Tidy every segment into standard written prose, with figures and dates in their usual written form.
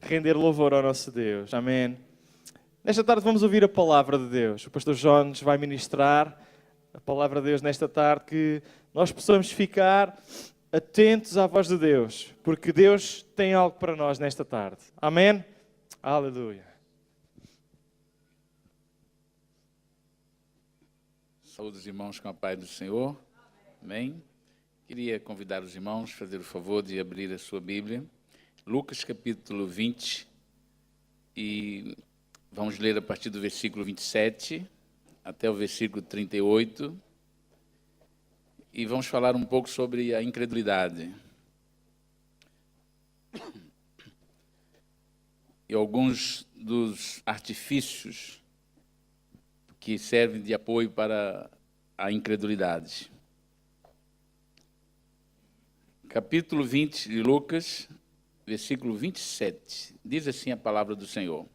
render louvor ao nosso Deus. Amém. Nesta tarde vamos ouvir a palavra de Deus. O pastor João nos vai ministrar a palavra de Deus nesta tarde, que nós possamos ficar atentos à voz de Deus, porque Deus tem algo para nós nesta tarde. Amém? Aleluia. Saúde os irmãos com a paz do Senhor. Amém. Queria convidar os irmãos a fazer o favor de abrir a sua Bíblia. Lucas capítulo 20. E vamos ler a partir do versículo 27 até o versículo 38. E vamos falar um pouco sobre a incredulidade. E alguns dos artifícios que servem de apoio para a incredulidade. Capítulo 20 de Lucas, versículo 27. Diz assim a palavra do Senhor.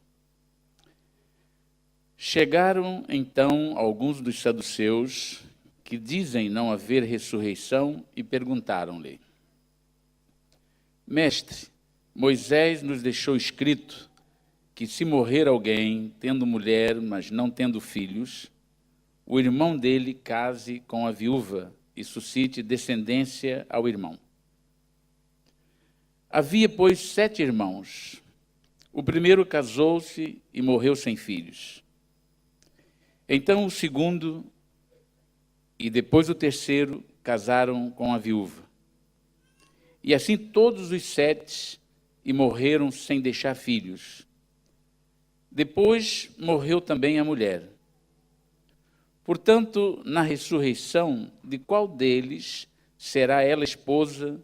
Chegaram, então, alguns dos saduceus, que dizem não haver ressurreição, e perguntaram-lhe: Mestre, Moisés nos deixou escrito que se morrer alguém, tendo mulher, mas não tendo filhos, o irmão dele case com a viúva e suscite descendência ao irmão. Havia, pois, 7 irmãos. O primeiro casou-se e morreu sem filhos. Então o segundo e depois o terceiro casaram com a viúva. E assim todos os 7 e morreram sem deixar filhos. Depois morreu também a mulher. Portanto, na ressurreição, de qual deles será ela esposa,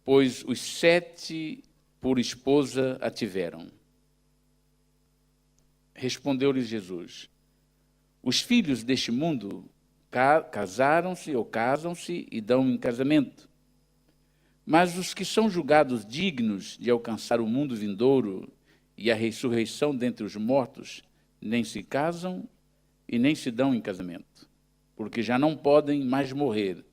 pois os 7 por esposa a tiveram? Respondeu-lhe Jesus: os filhos deste mundo casaram-se ou casam-se e dão em casamento. Mas os que são julgados dignos de alcançar o mundo vindouro e a ressurreição dentre os mortos, nem se casam e nem se dão em casamento, porque já não podem mais morrer,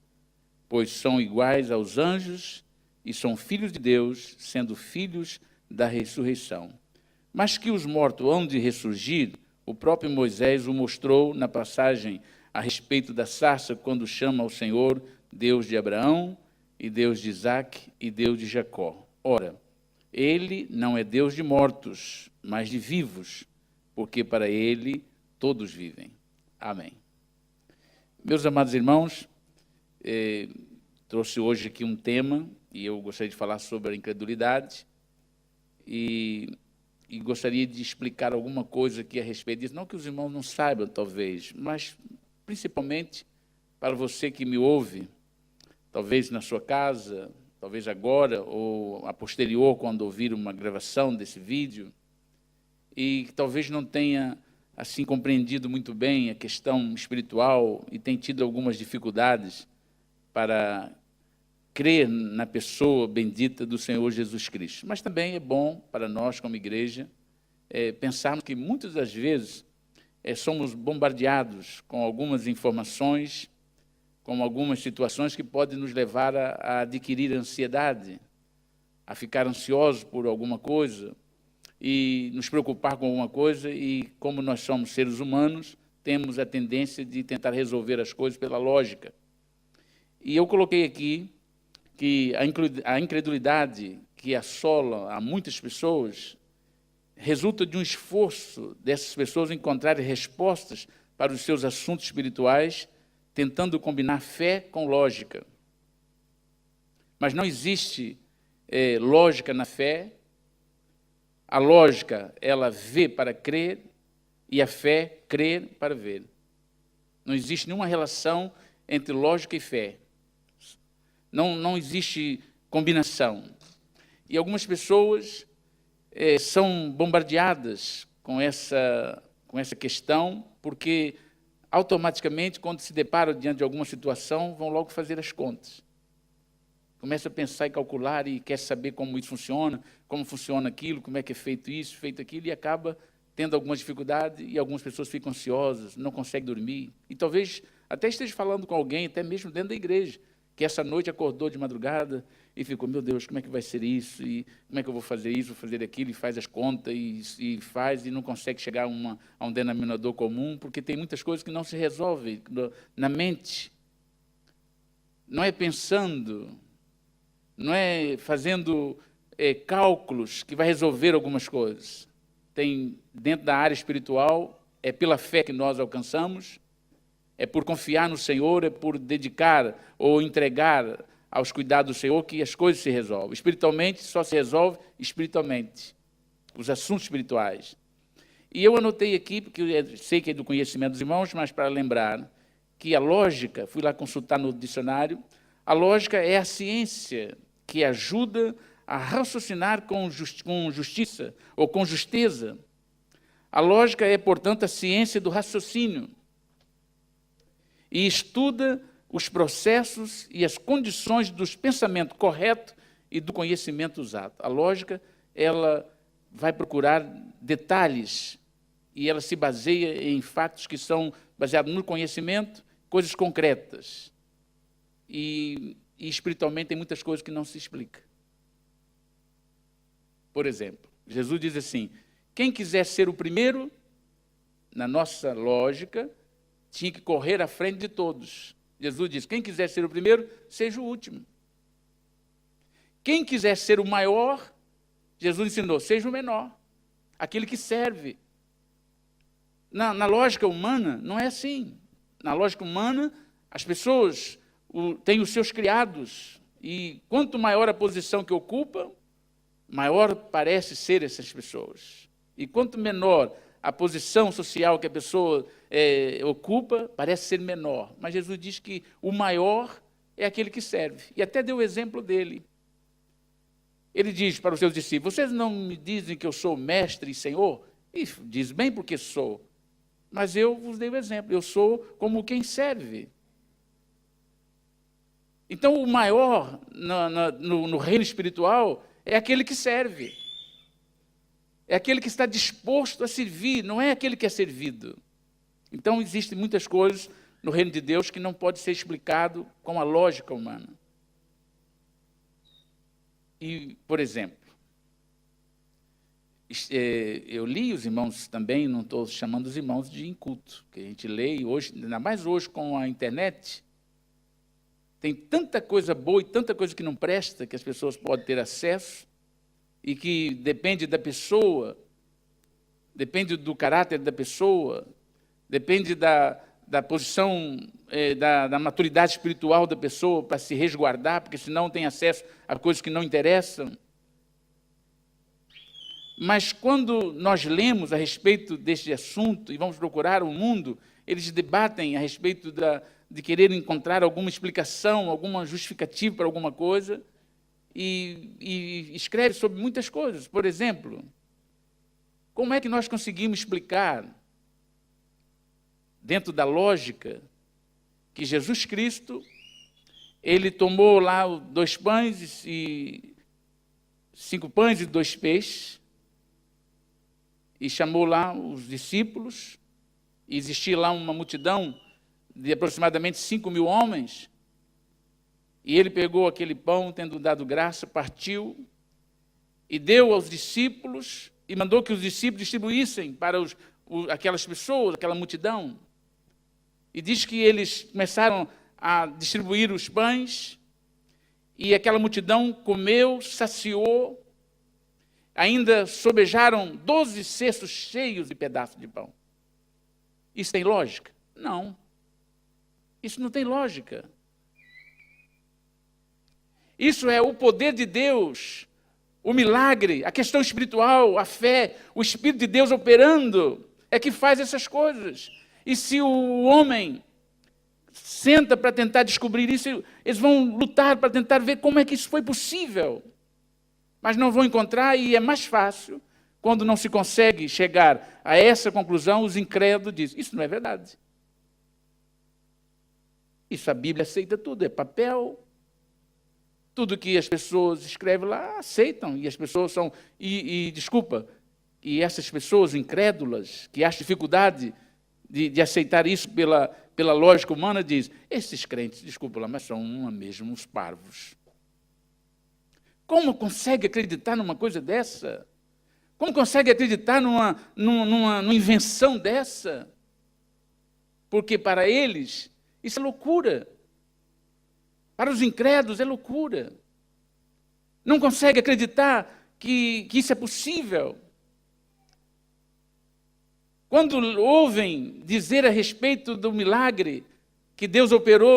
pois são iguais aos anjos e são filhos de Deus, sendo filhos da ressurreição. Mas que os mortos hão de ressurgir, o próprio Moisés o mostrou na passagem a respeito da sarça, quando chama ao Senhor Deus de Abraão, e Deus de Isaque, e Deus de Jacó. Ora, ele não é Deus de mortos, mas de vivos, porque para ele todos vivem. Amém. Meus amados irmãos, trouxe hoje aqui um tema, e eu gostaria de falar sobre a incredulidade, e gostaria de explicar alguma coisa aqui a respeito disso. Não que os irmãos não saibam, talvez, mas principalmente para você que me ouve, talvez na sua casa, talvez agora, ou a posterior, quando ouvir uma gravação desse vídeo, e que talvez não tenha, assim, compreendido muito bem a questão espiritual e tem tido algumas dificuldades para crer na pessoa bendita do Senhor Jesus Cristo. Mas também é bom para nós, como igreja, pensarmos que muitas das vezes somos bombardeados com algumas informações, com algumas situações que podem nos levar a adquirir ansiedade, a ficar ansiosos por alguma coisa e nos preocupar com alguma coisa, e como nós somos seres humanos, temos a tendência de tentar resolver as coisas pela lógica. E eu coloquei aqui que a incredulidade que assola a muitas pessoas resulta de um esforço dessas pessoas encontrarem respostas para os seus assuntos espirituais, tentando combinar fé com lógica. Mas não existe lógica na fé. A lógica, ela vê para crer, e a fé, crer para ver. Não existe nenhuma relação entre lógica e fé. Não existe combinação. E algumas pessoas são bombardeadas com essa questão, porque automaticamente, quando se deparam diante de alguma situação, vão logo fazer as contas. Começa a pensar e calcular e quer saber como isso funciona, como funciona aquilo, como é que é feito isso, feito aquilo, e acaba tendo algumas dificuldades, e algumas pessoas ficam ansiosas, não conseguem dormir. E talvez até esteja falando com alguém, até mesmo dentro da igreja, que essa noite acordou de madrugada e ficou, meu Deus, como é que vai ser isso? E como é que eu vou fazer isso, vou fazer aquilo? E faz as contas e faz e não consegue chegar a um denominador comum, porque tem muitas coisas que não se resolvem na mente. Não é pensando, não é fazendo cálculos que vai resolver algumas coisas. Tem, dentro da área espiritual, é pela fé que nós alcançamos, é por confiar no Senhor, é por dedicar ou entregar aos cuidados do Senhor que as coisas se resolvem. Espiritualmente, só se resolve espiritualmente, os assuntos espirituais. E eu anotei aqui, porque eu sei que é do conhecimento dos irmãos, mas para lembrar que a lógica, fui lá consultar no dicionário, a lógica é a ciência que ajuda a raciocinar com justiça ou com justeza. A lógica é, portanto, a ciência do raciocínio e estuda os processos e as condições do pensamento correto e do conhecimento usado. A lógica, ela vai procurar detalhes e ela se baseia em fatos que são baseados no conhecimento, coisas concretas. E espiritualmente tem muitas coisas que não se explica. Por exemplo, Jesus diz assim, quem quiser ser o primeiro, na nossa lógica, tinha que correr à frente de todos. Jesus diz, quem quiser ser o primeiro, seja o último. Quem quiser ser o maior, Jesus ensinou, seja o menor, aquele que serve. Na lógica humana, não é assim. Na lógica humana, as pessoas têm os seus criados, e quanto maior a posição que ocupam, maior parece ser essas pessoas. E quanto menor a posição social que a pessoa ocupa, parece ser menor. Mas Jesus diz que o maior é aquele que serve. E até deu o exemplo dele. Ele diz para os seus discípulos, vocês não me dizem que eu sou mestre e senhor? E diz bem porque sou. Mas eu vos dei o exemplo, eu sou como quem serve. Então, o maior no reino espiritual é aquele que serve. É aquele que está disposto a servir, não é aquele que é servido. Então, existem muitas coisas no reino de Deus que não pode ser explicado com a lógica humana. E, por exemplo, eu li os irmãos também, não estou chamando os irmãos de inculto, que a gente lê hoje, ainda mais hoje com a internet, tem tanta coisa boa e tanta coisa que não presta, que as pessoas podem ter acesso, e que depende da pessoa, depende do caráter da pessoa, depende da posição, da maturidade espiritual da pessoa para se resguardar, porque senão tem acesso a coisas que não interessam. Mas quando nós lemos a respeito deste assunto e vamos procurar o mundo, eles debatem a respeito de querer encontrar alguma explicação, alguma justificativa para alguma coisa, e escreve sobre muitas coisas. Por exemplo, como é que nós conseguimos explicar, dentro da lógica, que Jesus Cristo, ele tomou lá 2 pães e 5 pães e 2 peixes, e chamou lá os discípulos, e existia lá uma multidão de aproximadamente 5.000 homens, e ele pegou aquele pão, tendo dado graça, partiu, e deu aos discípulos, e mandou que os discípulos distribuíssem para aquelas pessoas, aquela multidão. E diz que eles começaram a distribuir os pães, e aquela multidão comeu, saciou, ainda sobejaram 12 cestos cheios de pedaços de pão. Isso tem lógica? Não. Isso não tem lógica. Isso é o poder de Deus, o milagre, a questão espiritual, a fé, o Espírito de Deus operando, é que faz essas coisas. E se o homem senta para tentar descobrir isso, eles vão lutar para tentar ver como é que isso foi possível. Mas não vão encontrar, e é mais fácil, quando não se consegue chegar a essa conclusão, os incrédulos dizem, isso não é verdade. Isso a Bíblia aceita tudo, é papel. Tudo que as pessoas escrevem lá, aceitam, e as pessoas são, e essas pessoas incrédulas, que acham dificuldade de aceitar isso pela lógica humana, diz, esses crentes, desculpa lá, mas são mesmo uns parvos. Como consegue acreditar numa coisa dessa? Como consegue acreditar numa invenção dessa? Porque para eles, isso é loucura. Para os incrédulos é loucura. Não consegue acreditar que isso é possível. Quando ouvem dizer a respeito do milagre que Deus operou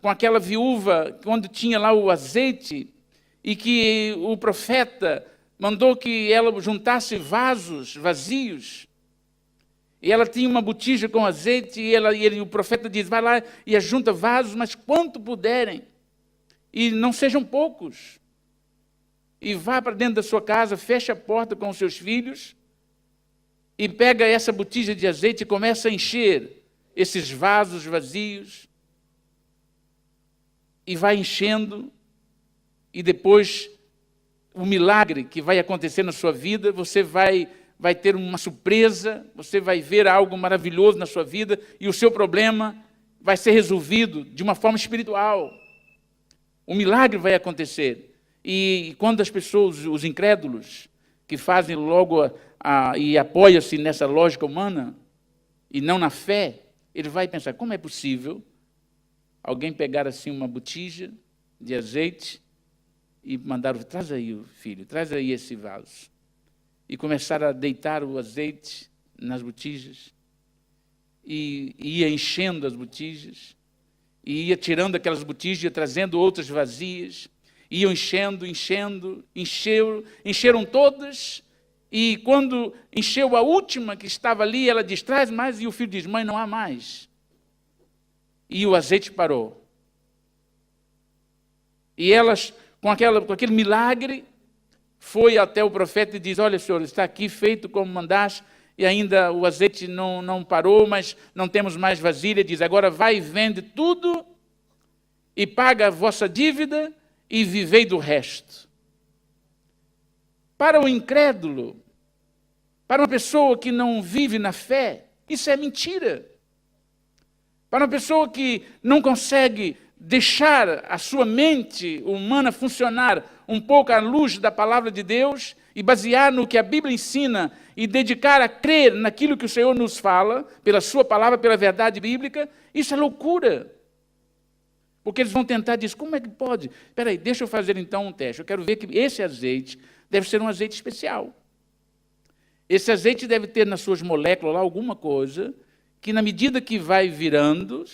com aquela viúva, quando tinha lá o azeite, e que o profeta mandou que ela juntasse vasos vazios, e ela tinha uma botija com azeite, e o profeta diz, vai lá e ajunta vasos, mas quanto puderem, e não sejam poucos. E vá para dentro da sua casa, fecha a porta com os seus filhos, e pega essa botija de azeite e começa a encher esses vasos vazios, e vai enchendo, e depois o milagre que vai acontecer na sua vida, você vai ter uma surpresa, você vai ver algo maravilhoso na sua vida, e o seu problema vai ser resolvido de uma forma espiritual. O milagre vai acontecer. E quando as pessoas, os incrédulos, que fazem logo e apoiam-se nessa lógica humana, e não na fé, ele vai pensar, como é possível alguém pegar assim uma botija de azeite e mandar, traz aí o filho, traz aí esse vaso. E começar a deitar o azeite nas botijas, e ia enchendo as botijas, e ia tirando aquelas botijas, ia trazendo outras vazias, iam encheram todas, e quando encheu a última que estava ali, ela diz, traz mais, e o filho diz, mãe, não há mais. E o azeite parou. E elas, com aquele milagre, foi até o profeta e diz, olha, senhor, está aqui feito como mandaste, e ainda o azeite não parou, mas não temos mais vasilha. Diz, agora vai e vende tudo, e paga a vossa dívida, e vivei do resto. Para o incrédulo, para uma pessoa que não vive na fé, isso é mentira. Para uma pessoa que não consegue deixar a sua mente humana funcionar um pouco à luz da palavra de Deus e basear no que a Bíblia ensina e dedicar a crer naquilo que o Senhor nos fala, pela sua palavra, pela verdade bíblica, isso é loucura. Porque eles vão tentar dizer, como é que pode? Espera aí, deixa eu fazer então um teste. Eu quero ver que esse azeite deve ser um azeite especial. Esse azeite deve ter nas suas moléculas lá alguma coisa que, na medida que vai virando,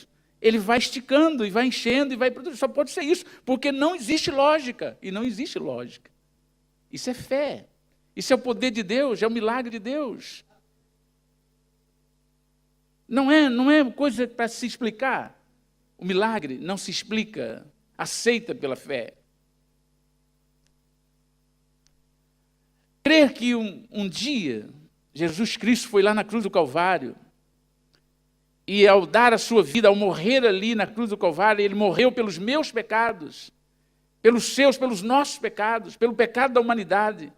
ele vai esticando e vai enchendo e vai produzindo. Só pode ser isso, porque não existe lógica. E não existe lógica. Isso é fé. Isso é o poder de Deus, é o milagre de Deus. Não é coisa para se explicar. O milagre não se explica, aceita pela fé. Crer que um dia Jesus Cristo foi lá na cruz do Calvário, e ao dar a sua vida, ao morrer ali na cruz do Calvário, ele morreu pelos meus pecados, pelos nossos pecados, pelo pecado da humanidade.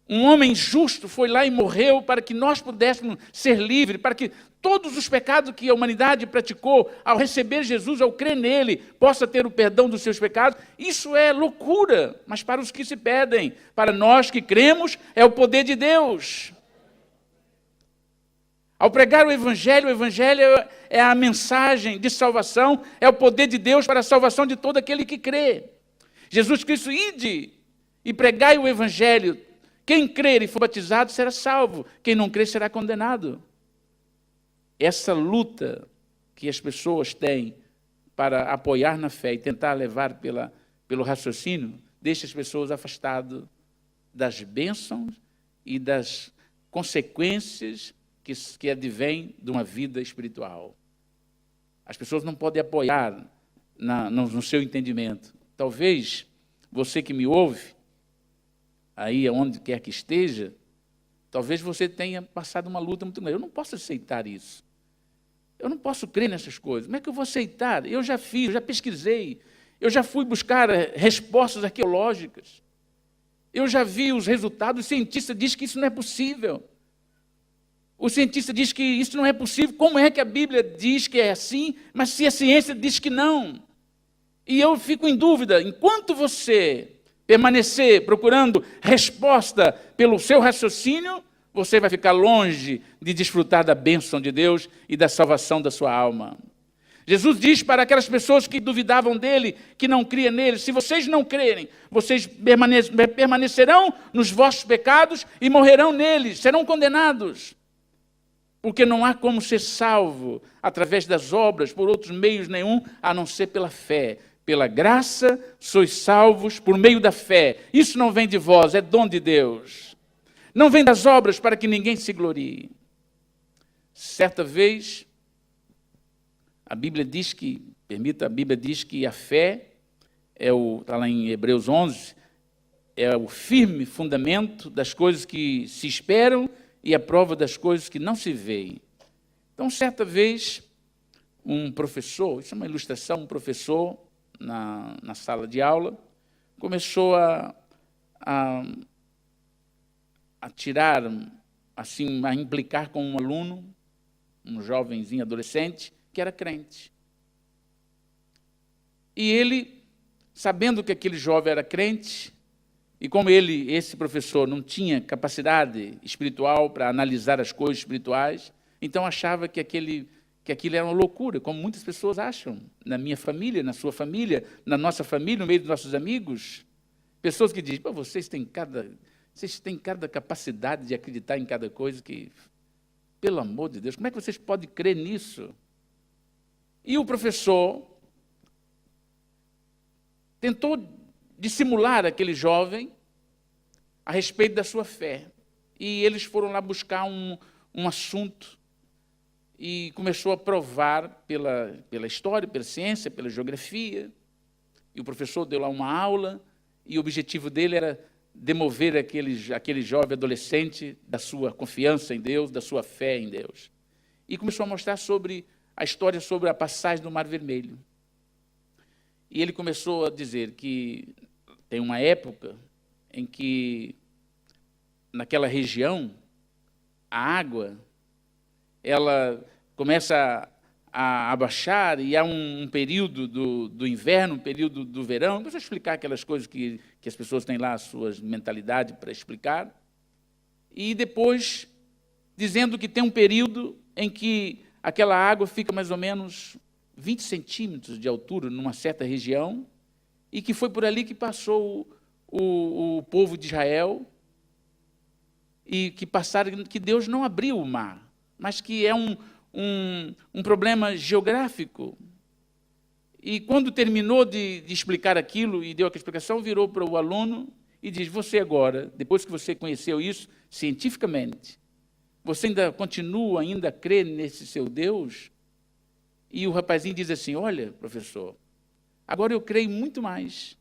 Um homem justo foi lá e morreu para que nós pudéssemos ser livres, para que todos os pecados que a humanidade praticou, ao receber Jesus, ao crer nele, possa ter o perdão dos seus pecados. Isso é loucura, mas para os que se pedem, para nós que cremos, é o poder de Deus. Ao pregar o Evangelho é a mensagem de salvação, é o poder de Deus para a salvação de todo aquele que crê. Jesus Cristo, ide e pregai o Evangelho. Quem crer e for batizado será salvo, quem não crer será condenado. Essa luta que as pessoas têm para apoiar na fé e tentar levar pelo raciocínio, deixa as pessoas afastadas das bênçãos e das consequências que advém de uma vida espiritual. As pessoas não podem apoiar no seu entendimento. Talvez você que me ouve, aí onde quer que esteja, talvez você tenha passado uma luta muito grande. Eu não posso aceitar isso. Eu não posso crer nessas coisas. Como é que eu vou aceitar? Eu já fiz, eu já pesquisei, eu já fui buscar respostas arqueológicas. Eu já vi os resultados, os cientistas dizem que isso não é possível. O cientista diz que isso não é possível. Como é que a Bíblia diz que é assim, mas se a ciência diz que não? E eu fico em dúvida. Enquanto você permanecer procurando resposta pelo seu raciocínio, você vai ficar longe de desfrutar da bênção de Deus e da salvação da sua alma. Jesus diz para aquelas pessoas que duvidavam dele, que não criam nele: se vocês não crerem, vocês permanecerão nos vossos pecados e morrerão neles, serão condenados. Porque não há como ser salvo através das obras, por outros meios nenhum, a não ser pela fé. Pela graça sois salvos por meio da fé. Isso não vem de vós, é dom de Deus. Não vem das obras para que ninguém se glorie. Certa vez, a Bíblia diz que a fé está lá em Hebreus 11, é o firme fundamento das coisas que se esperam e a prova das coisas que não se veem. Então, certa vez, um professor, isso é uma ilustração, um professor na sala de aula, começou a tirar, assim, a implicar com um aluno, um jovenzinho adolescente, que era crente. E ele, sabendo que aquele jovem era crente, e como esse professor, não tinha capacidade espiritual para analisar as coisas espirituais, então achava que aquilo era uma loucura, como muitas pessoas acham, na minha família, na sua família, na nossa família, no meio dos nossos amigos. Pessoas que dizem: vocês têm cada capacidade de acreditar em cada coisa que, pelo amor de Deus, como é que vocês podem crer nisso? E o professor tentou dissimular aquele jovem a respeito da sua fé. E eles foram lá buscar um assunto e começou a provar pela história, pela ciência, pela geografia. E o professor deu lá uma aula e o objetivo dele era demover aquele jovem adolescente da sua confiança em Deus, da sua fé em Deus. E começou a mostrar a história sobre a passagem do Mar Vermelho. E ele começou a dizer que tem uma época em que, naquela região, a água ela começa a abaixar e há um período do inverno, um período do verão. Não precisa explicar aquelas coisas que as pessoas têm lá, as suas mentalidades para explicar. E depois, dizendo que tem um período em que aquela água fica mais ou menos 20 centímetros de altura numa certa região, e que foi por ali que passou o povo de Israel, e que Deus não abriu o mar, mas que é um problema geográfico. E quando terminou de explicar aquilo e deu aquela explicação, virou para o aluno e diz: você agora, depois que você conheceu isso cientificamente, você ainda continua a crer nesse seu Deus? E o rapazinho diz assim: olha, professor, agora eu creio muito mais.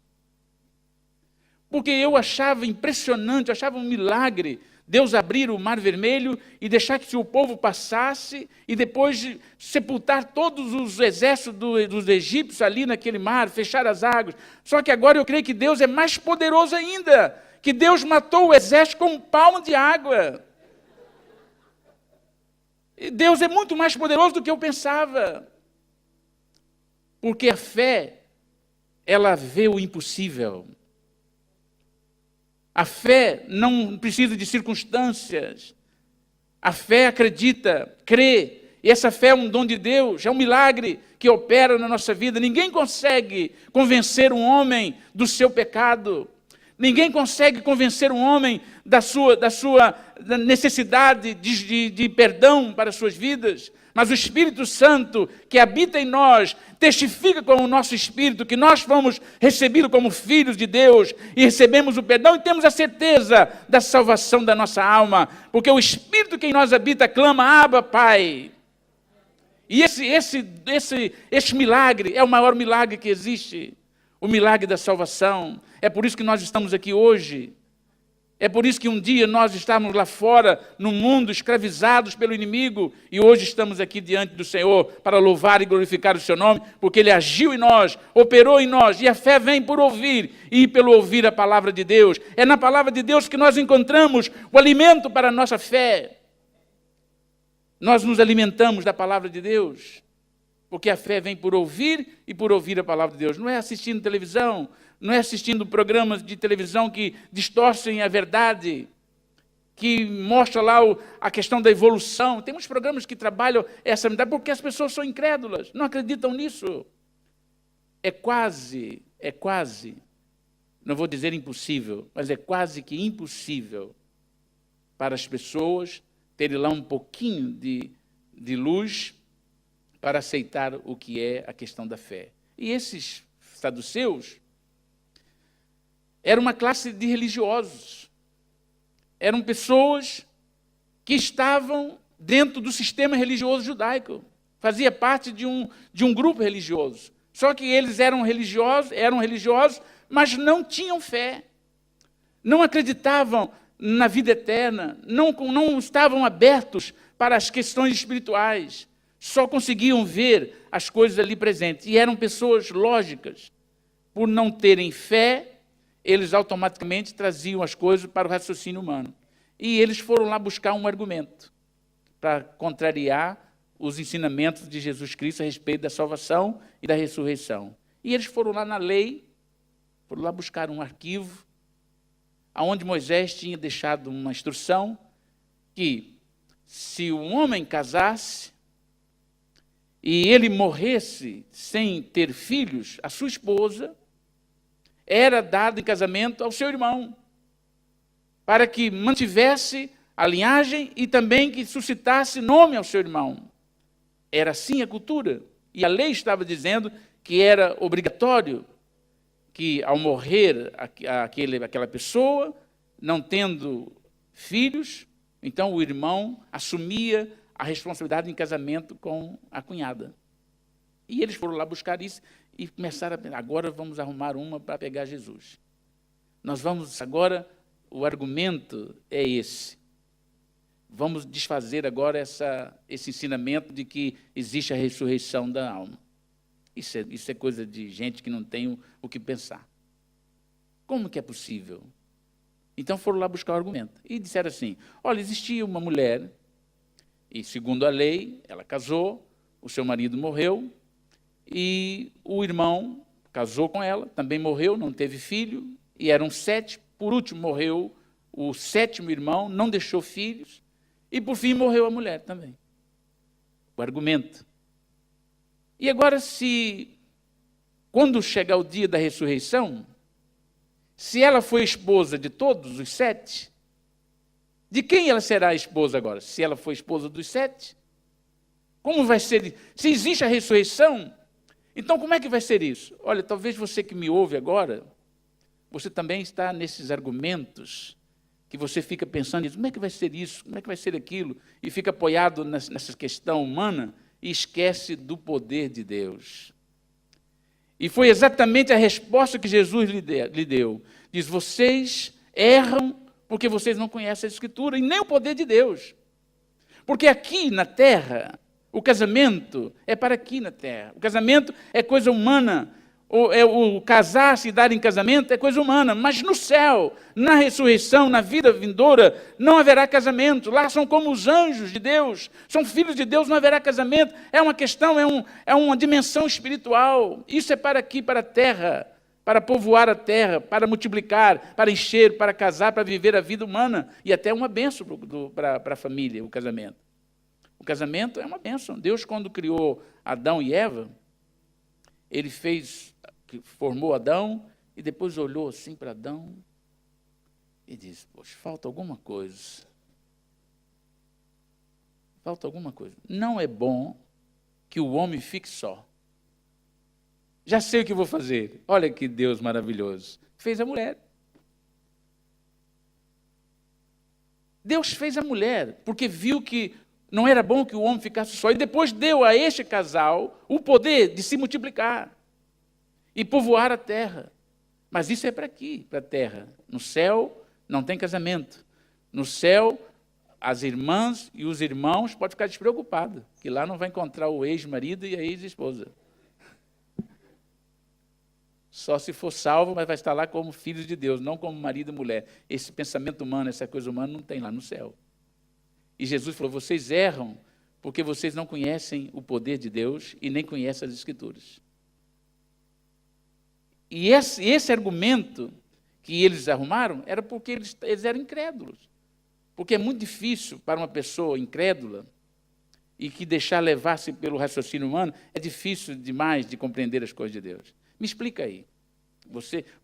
Porque eu achava impressionante, eu achava um milagre Deus abrir o Mar Vermelho e deixar que o povo passasse e depois de sepultar todos os exércitos dos egípcios ali naquele mar, fechar as águas. Só que agora eu creio que Deus é mais poderoso ainda, que Deus matou o exército com um palmo de água. E Deus é muito mais poderoso do que eu pensava. Porque a fé, ela vê o impossível. A fé não precisa de circunstâncias. A fé acredita, crê. E essa fé é um dom de Deus, é um milagre que opera na nossa vida. Ninguém consegue convencer um homem do seu pecado. Ninguém consegue convencer um homem da sua necessidade de perdão para as suas vidas. Mas o Espírito Santo, que habita em nós, testifica com o nosso espírito que nós fomos recebidos como filhos de Deus e recebemos o perdão e temos a certeza da salvação da nossa alma, porque o Espírito que em nós habita clama: Abba, Pai. E esse milagre é o maior milagre que existe, o milagre da salvação. É por isso que nós estamos aqui hoje. É por isso que um dia nós estávamos lá fora, no mundo, escravizados pelo inimigo, e hoje estamos aqui diante do Senhor para louvar e glorificar o seu nome, porque Ele agiu em nós, operou em nós, e a fé vem por ouvir, e pelo ouvir a palavra de Deus. É na palavra de Deus que nós encontramos o alimento para a nossa fé. Nós nos alimentamos da palavra de Deus, porque a fé vem por ouvir e por ouvir a palavra de Deus. Não é assistindo televisão, não é assistindo programas de televisão que distorcem a verdade, que mostra lá a questão da evolução. Tem muitos programas que trabalham essa verdade porque as pessoas são incrédulas, não acreditam nisso. É quase, não vou dizer impossível, mas é quase que impossível para as pessoas terem lá um pouquinho de luz para aceitar o que é a questão da fé. E esses saduceus eram uma classe de religiosos. Eram pessoas que estavam dentro do sistema religioso judaico. Fazia parte de um grupo religioso. Só que eles eram religiosos, mas não tinham fé. Não acreditavam na vida eterna. Não estavam abertos para as questões espirituais. Só conseguiam ver as coisas ali presentes. E eram pessoas lógicas. Por não terem fé, eles automaticamente traziam as coisas para o raciocínio humano. E eles foram lá buscar um argumento para contrariar os ensinamentos de Jesus Cristo a respeito da salvação e da ressurreição. E eles foram lá na lei, foram lá buscar um arquivo, onde Moisés tinha deixado uma instrução que, se um homem casasse e ele morresse sem ter filhos, a sua esposa era dada em casamento ao seu irmão, para que mantivesse a linhagem e também que suscitasse nome ao seu irmão. Era assim a cultura. E a lei estava dizendo que era obrigatório que, ao morrer aquela pessoa, não tendo filhos, então o irmão assumia a responsabilidade em casamento com a cunhada. E eles foram lá buscar isso e começaram a pensar, agora vamos arrumar uma para pegar Jesus. Nós vamos agora, o argumento é esse. Vamos desfazer agora esse ensinamento de que existe a ressurreição da alma. Isso é coisa de gente que não tem o que pensar. Como que é possível? Então foram lá buscar o argumento. E disseram assim, olha, existia uma mulher, e segundo a lei, ela casou, o seu marido morreu, e o irmão casou com ela, também morreu, não teve filho, e eram 7, por último morreu o 7º irmão, não deixou filhos, e por fim morreu a mulher também. O argumento. E agora, quando chegar o dia da ressurreição, se ela foi esposa de todos os 7, de quem ela será a esposa agora? Se ela foi esposa dos 7? Como vai ser? Se existe a ressurreição, então como é que vai ser isso? Olha, talvez você que me ouve agora, você também está nesses argumentos que você fica pensando, como é que vai ser isso, como é que vai ser aquilo, e fica apoiado nessa questão humana e esquece do poder de Deus. E foi exatamente a resposta que Jesus lhe deu. Diz, vocês erram porque vocês não conhecem a Escritura e nem o poder de Deus. Porque aqui na terra, o casamento é para aqui na terra. O casamento é coisa humana. O casar-se e dar em casamento é coisa humana, mas no céu, na ressurreição, na vida vindoura, não haverá casamento. Lá são como os anjos de Deus, são filhos de Deus, não haverá casamento. É uma questão, é uma dimensão espiritual. Isso é para aqui, para a terra, para povoar a terra, para multiplicar, para encher, para casar, para viver a vida humana. E até uma bênção para a família, o casamento. O casamento é uma bênção. Deus, quando criou Adão e Eva, ele formou Adão e depois olhou assim para Adão e disse, poxa, falta alguma coisa. Falta alguma coisa. Não é bom que o homem fique só. Já sei o que vou fazer. Olha que Deus maravilhoso. Fez a mulher. Deus fez a mulher, porque viu que não era bom que o homem ficasse só. E depois deu a este casal o poder de se multiplicar e povoar a terra. Mas isso é para aqui, para a terra. No céu não tem casamento. No céu, as irmãs e os irmãos podem ficar despreocupados, que lá não vai encontrar o ex-marido e a ex-esposa. Só se for salvo, mas vai estar lá como filhos de Deus, não como marido e mulher. Esse pensamento humano, essa coisa humana não tem lá no céu. E Jesus falou, vocês erram porque vocês não conhecem o poder de Deus e nem conhecem as Escrituras. E esse argumento que eles arrumaram era porque eles eram incrédulos. Porque é muito difícil para uma pessoa incrédula e que deixar levar-se pelo raciocínio humano, é difícil demais de compreender as coisas de Deus. Me explica aí.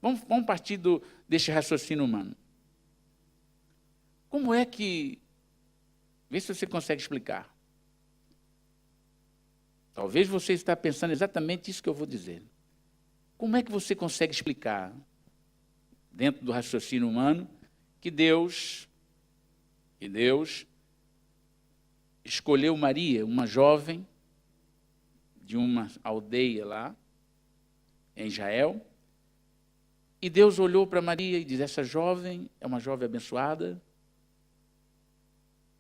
Vamos partir deste raciocínio humano. Como é que... Vê se você consegue explicar. Talvez você está pensando exatamente isso que eu vou dizer. Como é que você consegue explicar, dentro do raciocínio humano, que Deus escolheu Maria, uma jovem de uma aldeia lá, em Israel, e Deus olhou para Maria e disse, essa jovem é uma jovem abençoada,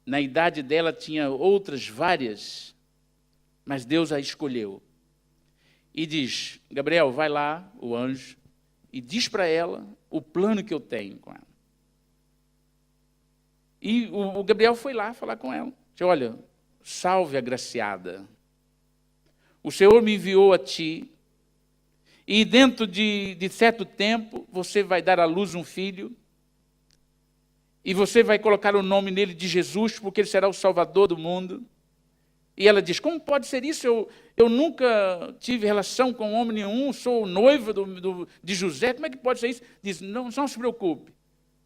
na idade dela tinha outras várias, mas Deus a escolheu. E diz, Gabriel, vai lá, o anjo, e diz para ela o plano que eu tenho com ela. E o Gabriel foi lá falar com ela. Disse, olha, salve agraciada. O Senhor me enviou a ti, e dentro de certo tempo, você vai dar à luz um filho, e você vai colocar o nome nele de Jesus, porque ele será o Salvador do mundo. E ela diz, como pode ser isso? Eu nunca tive relação com homem nenhum, sou noiva de José, como é que pode ser isso? Diz, não se preocupe,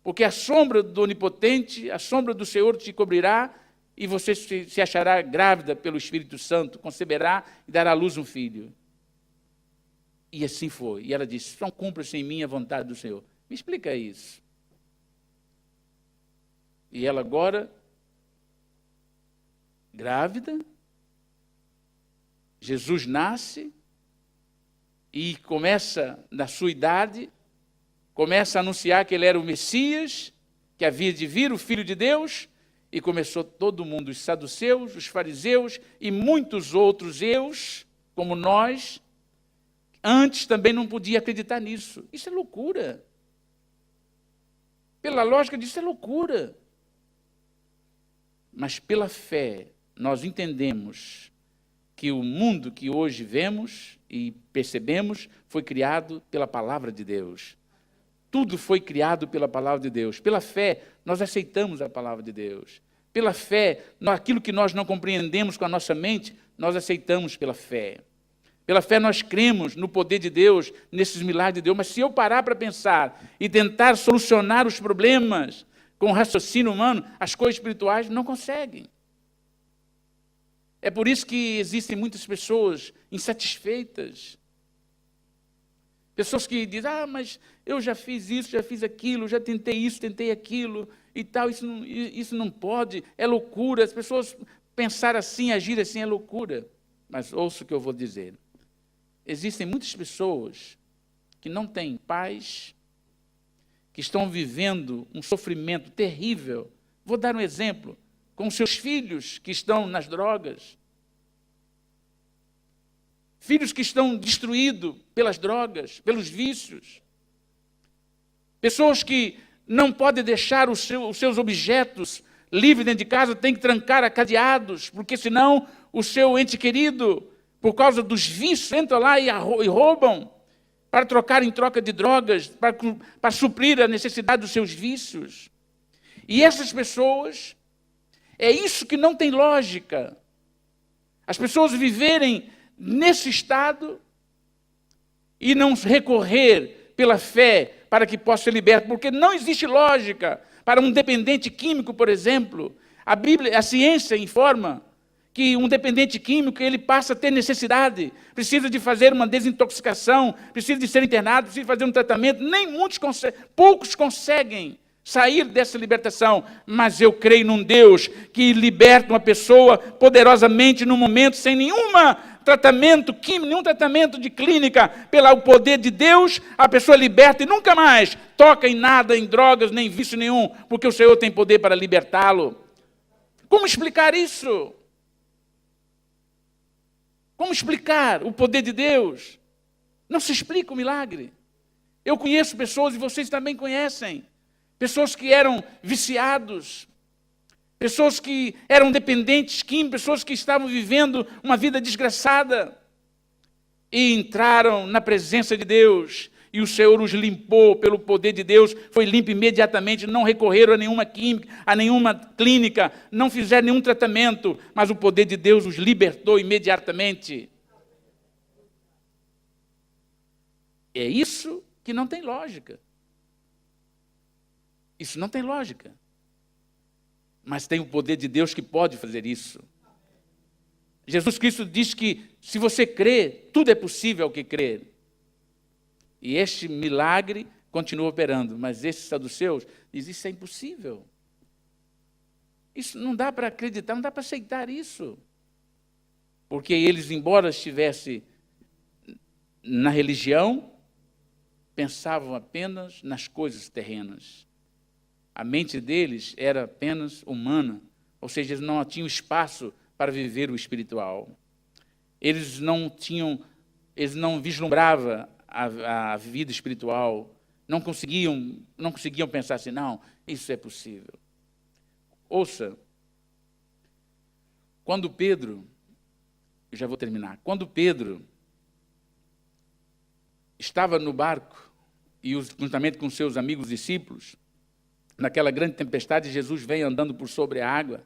porque a sombra do Onipotente, a sombra do Senhor te cobrirá, e você se achará grávida pelo Espírito Santo, conceberá e dará à luz um filho. E assim foi. E ela disse, só cumpra-se em mim a vontade do Senhor. Me explica isso. E ela agora, grávida, Jesus nasce e começa, na sua idade, começa a anunciar que ele era o Messias, que havia de vir, o Filho de Deus, e começou todo mundo, os saduceus, os fariseus e muitos outros eus, como nós, antes também não podia acreditar nisso. Isso é loucura. Pela lógica disso é loucura. Mas pela fé, nós entendemos que o mundo que hoje vemos e percebemos foi criado pela palavra de Deus. Tudo foi criado pela palavra de Deus. Pela fé, nós aceitamos a palavra de Deus. Pela fé, aquilo que nós não compreendemos com a nossa mente, nós aceitamos pela fé. Pela fé nós cremos no poder de Deus, nesses milagres de Deus. Mas se eu parar para pensar e tentar solucionar os problemas com o raciocínio humano, as coisas espirituais não conseguem. É por isso que existem muitas pessoas insatisfeitas. Pessoas que dizem, mas eu já fiz isso, já fiz aquilo, já tentei isso, tentei aquilo e tal, isso não pode, é loucura. As pessoas pensar assim, agir assim é loucura. Mas ouça o que eu vou dizer. Existem muitas pessoas que não têm paz, que estão vivendo um sofrimento terrível. Vou dar um exemplo, com seus filhos que estão nas drogas. Filhos que estão destruídos pelas drogas, pelos vícios. Pessoas que não podem deixar os seus objetos livres dentro de casa, tem que trancar a cadeados, porque senão o seu ente querido, por causa dos vícios, entra lá e roubam, para trocar em troca de drogas, para suprir a necessidade dos seus vícios. E essas pessoas, é isso que não tem lógica. As pessoas viverem nesse estado e não recorrer pela fé para que possa ser liberto, porque não existe lógica para um dependente químico, por exemplo. A ciência informa que um dependente químico, ele passa a ter necessidade, precisa de fazer uma desintoxicação, precisa de ser internado, precisa de fazer um tratamento. Poucos conseguem sair dessa libertação, mas eu creio num Deus que liberta uma pessoa poderosamente num momento, sem nenhum tratamento químico, nenhum tratamento de clínica, pelo poder de Deus, a pessoa liberta e nunca mais toca em nada, em drogas, nem vício nenhum, porque o Senhor tem poder para libertá-lo. Como explicar isso? Como explicar o poder de Deus? Não se explica o milagre. Eu conheço pessoas, e vocês também conhecem, pessoas que eram viciados, pessoas que eram dependentes químicos, pessoas que estavam vivendo uma vida desgraçada, e entraram na presença de Deus, e o Senhor os limpou pelo poder de Deus, foi limpo imediatamente, não recorreram a nenhuma química, a nenhuma clínica, não fizeram nenhum tratamento, mas o poder de Deus os libertou imediatamente. É isso que não tem lógica. Isso não tem lógica. Mas tem o poder de Deus que pode fazer isso. Jesus Cristo diz que se você crê, tudo é possível ao que crer. E este milagre continua operando, mas esses saduceus dizem, isso é impossível. Isso não dá para acreditar, não dá para aceitar isso. Porque eles, embora estivessem na religião, pensavam apenas nas coisas terrenas. A mente deles era apenas humana, ou seja, eles não tinham espaço para viver o espiritual. Eles não vislumbravam a vida espiritual, não conseguiam pensar assim, não, isso é possível. Ouça, quando Pedro, eu já vou terminar, quando Pedro estava no barco, e juntamente com seus amigos discípulos, naquela grande tempestade, Jesus vem andando por sobre a água,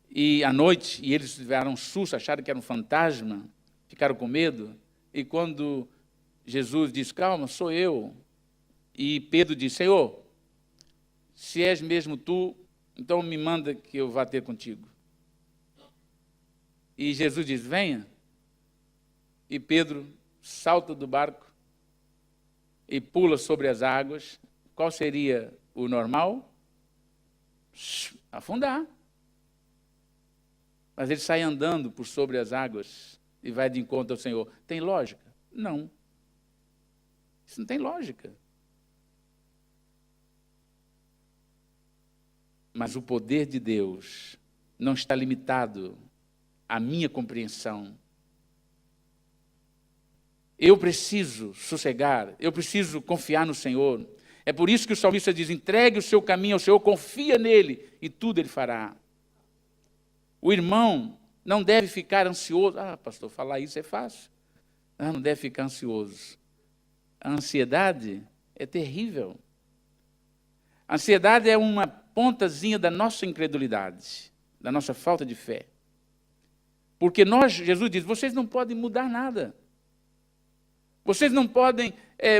e à noite, e eles tiveram um susto, acharam que era um fantasma, ficaram com medo, e quando Jesus disse, calma, sou eu, e Pedro disse, Senhor, se és mesmo tu, então me manda que eu vá ter contigo. E Jesus diz, venha, e Pedro salta do barco, e pula sobre as águas. Qual seria o normal? Afundar. Mas ele sai andando por sobre as águas e vai de encontro ao Senhor. Tem lógica? Não. Isso não tem lógica. Mas o poder de Deus não está limitado à minha compreensão. Eu preciso sossegar, eu preciso confiar no Senhor. É por isso que o salmista diz, entregue o seu caminho ao Senhor, confia nele e tudo ele fará. O irmão não deve ficar ansioso. Ah, pastor, falar isso é fácil. Não deve ficar ansioso. A ansiedade é terrível. A ansiedade é uma pontazinha da nossa incredulidade, da nossa falta de fé. Porque Jesus diz, vocês não podem mudar nada. Vocês não podem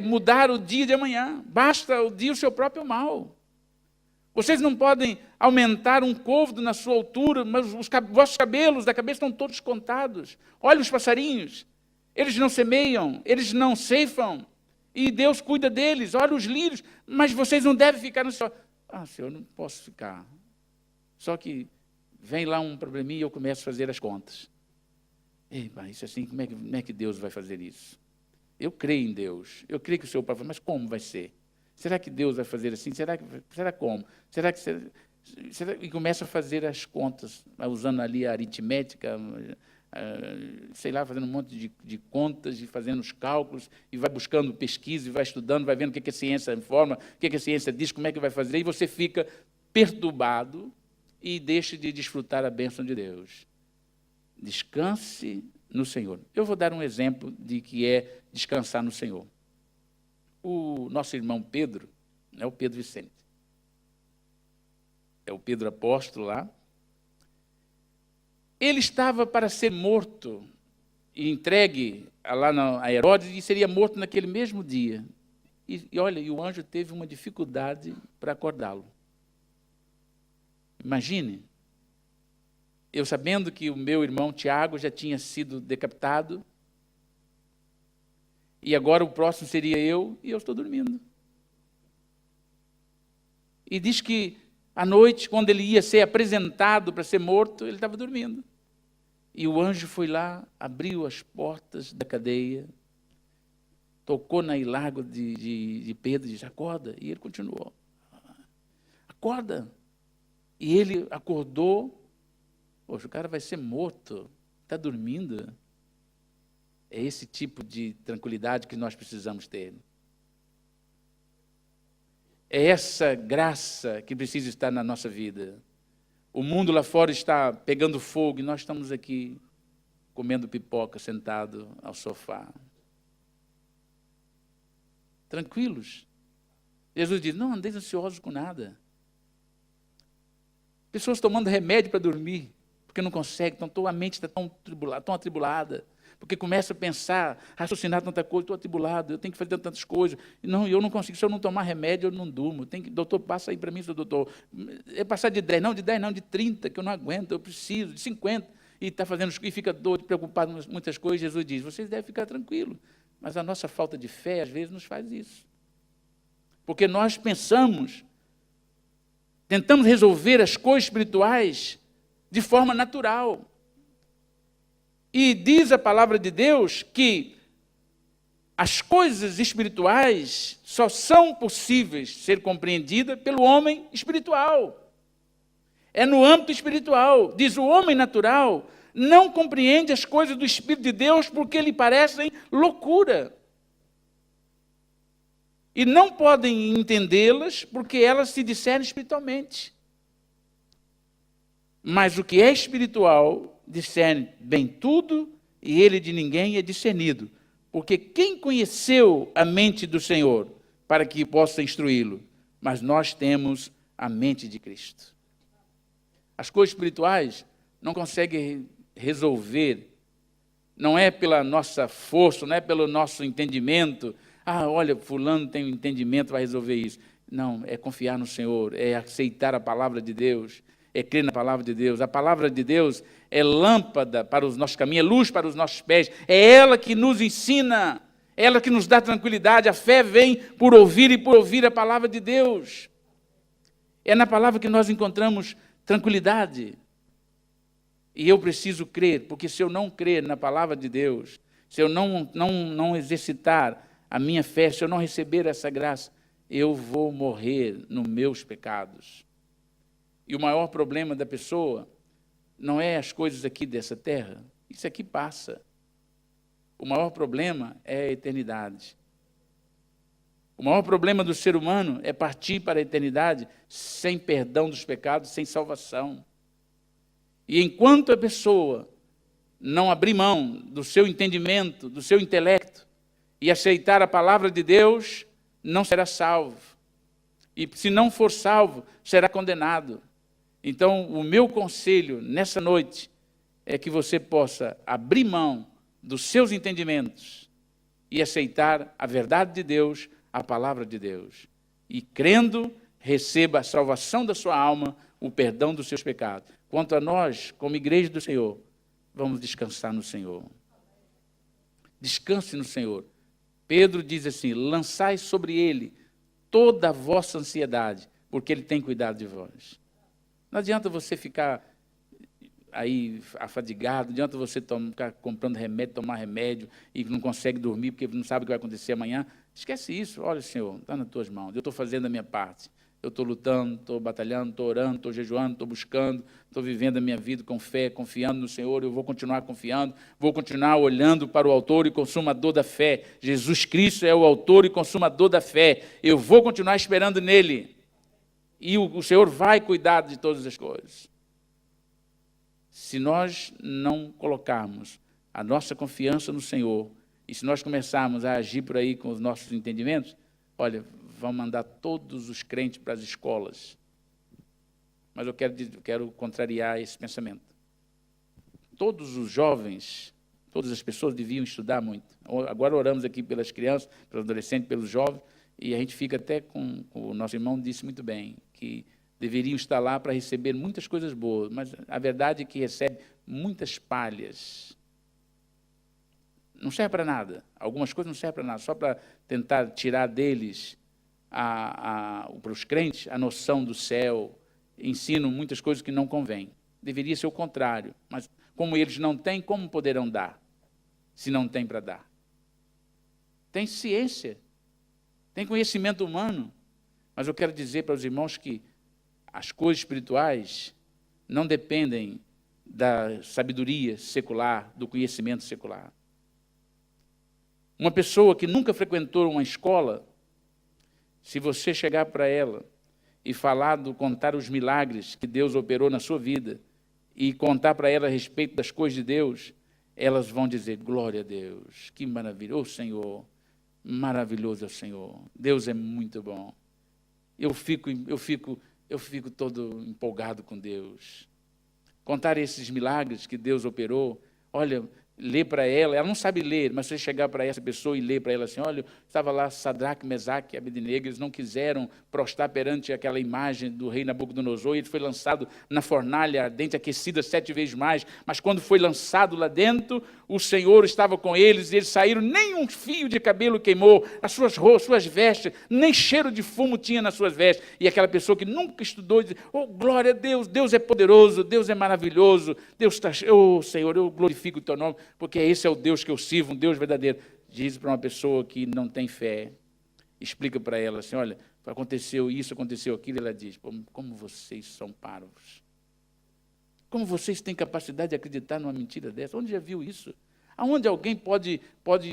mudar o dia de amanhã. Basta o dia o seu próprio mal. Vocês não podem aumentar um côvado na sua altura, mas os vossos cabelos da cabeça estão todos contados. Olha os passarinhos. Eles não semeiam, eles não ceifam. E Deus cuida deles. Olha os lírios. Mas vocês não devem ficar no céu. Ah, Senhor, não posso ficar. Só que vem lá um probleminha e eu começo a fazer as contas. Ei, pai, isso assim, como é que Deus vai fazer isso? Eu creio em Deus. Eu creio que o Senhor pode fazer, mas como vai ser? Será que Deus vai fazer assim? Será como? E começa a fazer as contas, usando ali a aritmética, sei lá, fazendo um monte de contas e fazendo os cálculos, e vai buscando pesquisa, e vai estudando, vai vendo o que a ciência informa, o que a ciência diz, como é que vai fazer, e você fica perturbado e deixa de desfrutar a bênção de Deus. Descanse no Senhor. Eu vou dar um exemplo de que é descansar no Senhor. O nosso irmão Pedro, é o Pedro Vicente, é o Pedro apóstolo lá, ele estava para ser morto e entregue lá a Herodes e seria morto naquele mesmo dia. E olha, o anjo teve uma dificuldade para acordá-lo. Imagine, eu sabendo que o meu irmão Tiago já tinha sido decapitado, e agora o próximo seria eu, e eu estou dormindo. E diz que à noite, quando ele ia ser apresentado para ser morto, ele estava dormindo. E o anjo foi lá, abriu as portas da cadeia, tocou na ilargo de Pedro e disse, acorda. E ele continuou, acorda. E ele acordou, poxa, o cara vai ser morto, está dormindo. É esse tipo de tranquilidade que nós precisamos ter. É essa graça que precisa estar na nossa vida. O mundo lá fora está pegando fogo e nós estamos aqui comendo pipoca, sentado ao sofá. Tranquilos. Jesus diz, não andeis ansiosos com nada. Pessoas tomando remédio para dormir, porque não conseguem, a mente está tão atribulada, porque começa a pensar, raciocinar tanta coisa, estou atribulado, eu tenho que fazer tantas coisas. Não, eu não consigo, se eu não tomar remédio, eu não durmo. Doutor, passa aí para mim, doutor. É passar de 10, não, de 30, que eu não aguento, eu preciso, de 50. E está fazendo, e fica doido, preocupado com muitas coisas. Jesus diz, vocês devem ficar tranquilos. Mas a nossa falta de fé, às vezes, nos faz isso. Porque nós pensamos, tentamos resolver as coisas espirituais de forma natural. E diz a palavra de Deus que as coisas espirituais só são possíveis ser compreendidas pelo homem espiritual. É no âmbito espiritual. Diz, o homem natural não compreende as coisas do Espírito de Deus porque lhe parecem loucura. E não podem entendê-las porque elas se discernem espiritualmente. Mas o que é espiritual discerne bem tudo, e ele de ninguém é discernido. Porque quem conheceu a mente do Senhor para que possa instruí-lo? Mas nós temos a mente de Cristo. As coisas espirituais não conseguem resolver, não é pela nossa força, não é pelo nosso entendimento. Olha, fulano tem um entendimento, vai resolver isso. Não, é confiar no Senhor, é aceitar a palavra de Deus, é crer na palavra de Deus. A palavra de Deus é lâmpada para os nossos caminhos, é luz para os nossos pés. É ela que nos ensina, é ela que nos dá tranquilidade. A fé vem por ouvir e por ouvir a palavra de Deus. É na palavra que nós encontramos tranquilidade. E eu preciso crer, porque se eu não crer na palavra de Deus, se eu não exercitar a minha fé, se eu não receber essa graça, eu vou morrer nos meus pecados. E o maior problema da pessoa não é as coisas aqui dessa terra, isso aqui passa. O maior problema é a eternidade. O maior problema do ser humano é partir para a eternidade sem perdão dos pecados, sem salvação. E enquanto a pessoa não abrir mão do seu entendimento, do seu intelecto, e aceitar a palavra de Deus, não será salvo. E se não for salvo, será condenado. Então, o meu conselho nessa noite é que você possa abrir mão dos seus entendimentos e aceitar a verdade de Deus, a palavra de Deus. E crendo, receba a salvação da sua alma, o perdão dos seus pecados. Quanto a nós, como igreja do Senhor, vamos descansar no Senhor. Descanse no Senhor. Pedro diz assim, lançai sobre ele toda a vossa ansiedade, porque ele tem cuidado de vós. Não adianta você ficar aí afadigado, não adianta você ficar comprando remédio, tomar remédio e não consegue dormir porque não sabe o que vai acontecer amanhã. Esquece isso. Olha, Senhor, está nas tuas mãos. Eu estou fazendo a minha parte. Eu estou lutando, estou batalhando, estou orando, estou jejuando, estou buscando, estou vivendo a minha vida com fé, confiando no Senhor. Eu vou continuar confiando, vou continuar olhando para o autor e consumador da fé. Jesus Cristo é o autor e consumador da fé. Eu vou continuar esperando nele. E o Senhor vai cuidar de todas as coisas. Se nós não colocarmos a nossa confiança no Senhor, e se nós começarmos a agir por aí com os nossos entendimentos, olha, vão mandar todos os crentes para as escolas. Mas eu quero contrariar esse pensamento. Todos os jovens, todas as pessoas deviam estudar muito. Agora oramos aqui pelas crianças, pelos adolescentes, pelos jovens, e a gente fica até com o nosso irmão disse muito bem, que deveriam estar lá para receber muitas coisas boas, mas a verdade é que recebe muitas palhas. Não serve para nada. Algumas coisas não servem para nada, só para tentar tirar deles, para os crentes, a noção do céu. Ensinam muitas coisas que não convêm. Deveria ser o contrário, mas como eles não têm, como poderão dar, se não têm para dar? Tem ciência, tem conhecimento humano, mas eu quero dizer para os irmãos que as coisas espirituais não dependem da sabedoria secular, do conhecimento secular. Uma pessoa que nunca frequentou uma escola, Se você chegar para ela e contar os milagres que Deus operou na sua vida, e contar para ela a respeito das coisas de Deus, elas vão dizer, glória a Deus, que maravilha, ô Senhor, maravilhoso é o Senhor, Deus é muito bom. Eu fico todo empolgado com Deus. Contar esses milagres que Deus operou, olha, ler para ela não sabe ler, mas você chegar para essa pessoa e ler para ela assim, olha, estava lá Sadraque, Mesaque e Abednego, eles não quiseram prostrar perante aquela imagem do rei Nabucodonosor, e ele foi lançado na fornalha ardente, aquecida 7 vezes mais, mas quando foi lançado lá dentro, o Senhor estava com eles, e eles saíram, nem um fio de cabelo queimou, as suas vestes, nem cheiro de fumo tinha nas suas vestes, e aquela pessoa que nunca estudou, diz, oh, glória a Deus, Deus é poderoso, Deus é maravilhoso, Deus está, oh Senhor, eu glorifico o teu nome, porque esse é o Deus que eu sirvo, um Deus verdadeiro. Diz para uma pessoa que não tem fé, explica para ela assim, olha, aconteceu isso, aconteceu aquilo, ela diz, como vocês são parvos. Como vocês têm capacidade de acreditar numa mentira dessa? Onde já viu isso? Aonde alguém pode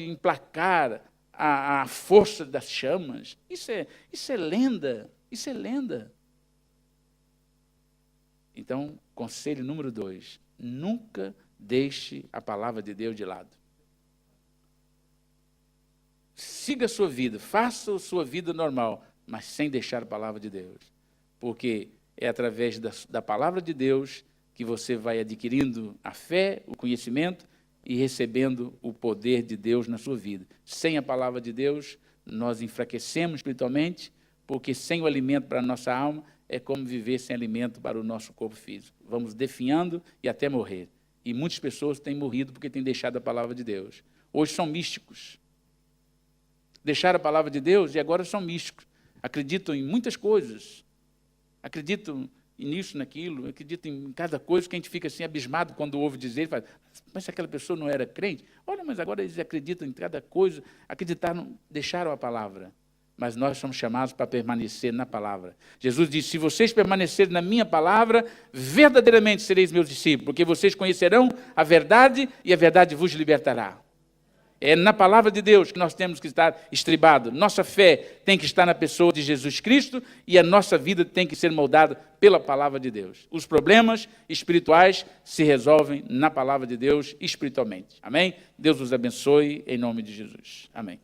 emplacar a força das chamas? Isso é lenda, isso é lenda. Então, conselho número 2, nunca deixe a palavra de Deus de lado. Siga a sua vida, faça a sua vida normal, mas sem deixar a palavra de Deus. Porque é através da palavra de Deus que você vai adquirindo a fé, o conhecimento e recebendo o poder de Deus na sua vida. Sem a palavra de Deus, nós enfraquecemos espiritualmente, porque sem o alimento para a nossa alma, é como viver sem alimento para o nosso corpo físico. Vamos definhando e até morrer. E muitas pessoas têm morrido porque têm deixado a palavra de Deus. Hoje são místicos. Deixaram a palavra de Deus e agora são místicos. Acreditam em muitas coisas. Acreditam nisso, naquilo. Acreditam em cada coisa que a gente fica assim abismado quando ouve dizer. Fala, mas se aquela pessoa não era crente? Olha, mas agora eles acreditam em cada coisa. Acreditaram, deixaram a palavra. Mas nós somos chamados para permanecer na palavra. Jesus disse, se vocês permanecerem na minha palavra, verdadeiramente sereis meus discípulos, porque vocês conhecerão a verdade e a verdade vos libertará. É na palavra de Deus que nós temos que estar estribados. Nossa fé tem que estar na pessoa de Jesus Cristo e a nossa vida tem que ser moldada pela palavra de Deus. Os problemas espirituais se resolvem na palavra de Deus espiritualmente. Amém? Deus os abençoe em nome de Jesus. Amém.